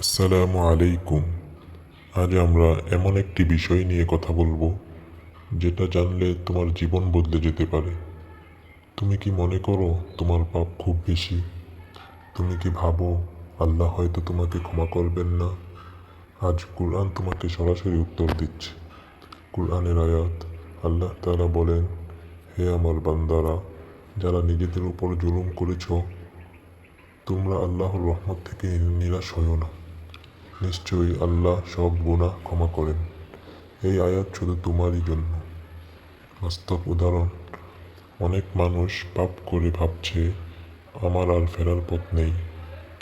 আসসালামু আলাইকুম। আজ আমরা এমন একটি বিষয় নিয়ে কথা বলবো যেটা জানলে তোমার জীবন বদলে যেতে পারে। তুমি কি মনে করো তোমার পাপ খুব বেশি? তুমি কি ভাবো আল্লাহ হয়তো তোমাকে ক্ষমা করবেন না? আজ কুরআন তোমাকে সরাসরি উত্তর দিচ্ছে। কুরআনের আয়াত, আল্লাহ তাআলা বলেন, হে আমার বান্দারা, যারা নিজেদের উপর জুলুম করেছ, তোমরা আল্লাহর রহমত থেকে নিরাশ হইও না। নিশ্চয়ই আল্লাহ সব গুনাহ ক্ষমা করেন। এই আয়াত শুধু তোমারই জন্য। বাস্তব উদাহরণ, অনেক মানুষ পাপ করে ভাবছে আমার আর ফেরার পথ নেই,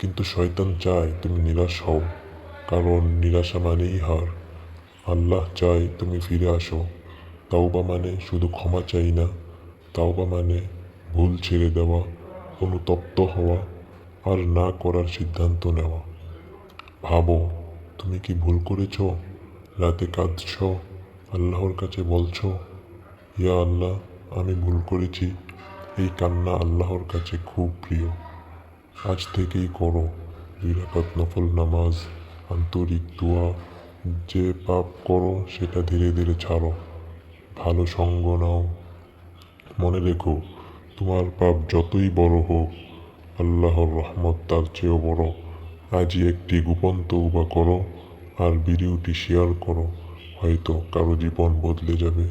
কিন্তু শয়তান চায় তুমি নিরাশ হও, কারণ নিরাশা মানেই হার। আল্লাহ চায় তুমি ফিরে আসো। তাওবা মানে শুধু ক্ষমা চাই না, তাওবা মানে ভুল ছেড়ে দেওয়া, অনুতপ্ত হওয়া আর না করার সিদ্ধান্ত নেওয়া। ভাবো, তুমি কি ভুল করেছো? রাতে কাঁদছো, আল্লাহর কাছে বলছো, ইয়া আল্লাহ, আমি ভুল করেছি। এই কান্না আল্লাহর কাছে খুব প্রিয়। আজ থেকেই করো 2 রাকাত নফল নামাজ, আন্তরিক দোয়া। যে পাপ করো সেটা ধীরে ধীরে ছাড়ো। ভালো সঙ্গ নাও। মনে রেখো, তোমার পাপ যতই বড় হোক, আল্লাহর রহমত তার চেয়েও বড়। আজই একটি গোপন তওবা করো আর ভিডিওটি শেয়ার করো, হয়তো কারো জীবন বদলে যাবে।